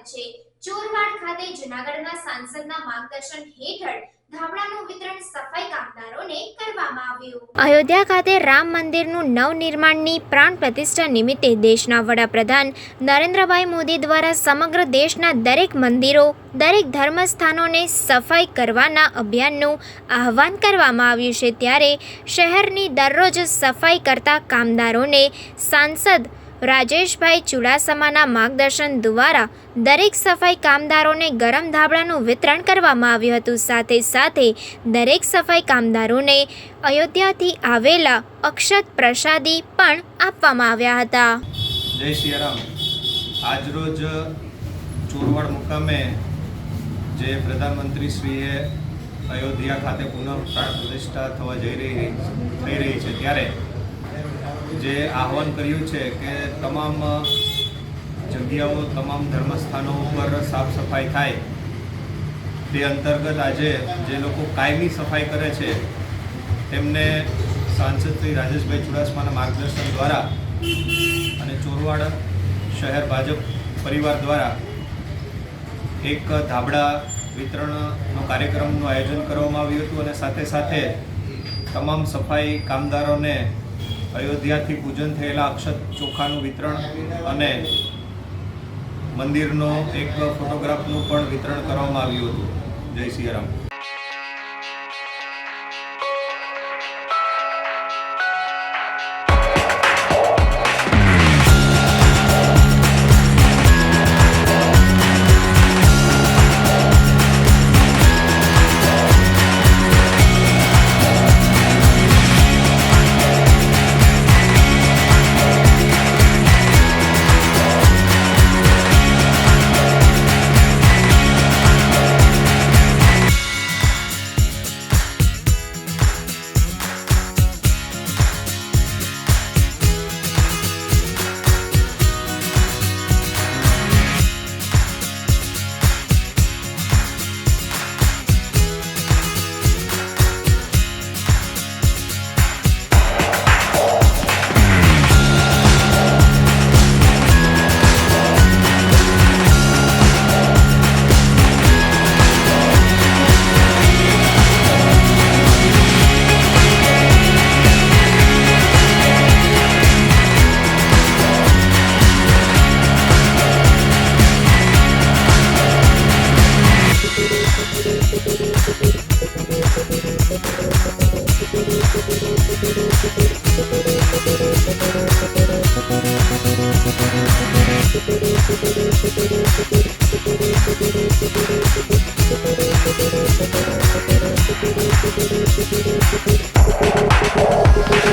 સ્વાગત છે। ચોરવાડ ખાતે જૂનાગઢના સાંસદના માર્ગદર્શન હેઠળ ધાબળાનું વિતરણ સફાઈ કામદારોને કરવામાં આવ્યું। અયોધ્યા ખાતે રામ મંદિરનું નવનિર્માણની પ્રાણ પ્રતિષ્ઠા નિમિત્તે દેશના વડાપ્રધાન નરેન્દ્રભાઈ મોદી દ્વારા સમગ્ર દેશના દરેક મંદિરો, દરેક ધર્મસ્થાનોને સફાઈ કરવાના અભિયાનનું આહ્વાન કરવામાં આવ્યું છે। ત્યારે શહેરની દરરોજ સફાઈ કરતા કામદારોને સાંસદ રાજેશભાઈ ચુડાસમાના માર્ગદર્શન દ્વારા દરેક સફાઈ કામદારોને ગરમ ધાબળાનું વિતરણ કરવામાં આવ્યું હતું। સાથે સાથે દરેક સફાઈ કામદારોને અયોધ્યાથી આવેલા અક્ષત પ્રસાદી પણ આપવામાં આવ્યા હતા। જય શ્રી રામ। આજરોજ ચોરવાડ મુકામે જે પ્રધાનમંત્રીશ્રીએ અયોધ્યા ખાતે પુનઃ પ્રાણ પ્રતિષ્ઠા થવા થઈ રહી છે ત્યારે જે આહવાન કર્યું છે કે તમામ જગ્યાઓ, તમામ ધર્મસ્થાનો ઉપર સાફ સફાઈ થાય તે અંતર્ગત આજે જે લોકો કાયમી સફાઈ કરે છે તેમને સાંસદ શ્રી રાજેશભાઈ ચુડાસમાના માર્ગદર્શન દ્વારા અને ચોરવાડ શહેર ભાજપ પરિવાર દ્વારા એક ધાબળા વિતરણનો કાર્યક્રમનું આયોજન કરવામાં આવ્યું હતું અને સાથે સાથે તમામ સફાઈ કામદારોને અયોધ્યાથી પૂજન થયેલા અક્ષત ચોખાનું વિતરણ અને મંદિરનો એક ફોટોગ્રાફનું પણ વિતરણ કરવામાં આવ્યું હતું। જય શ્રી રામ।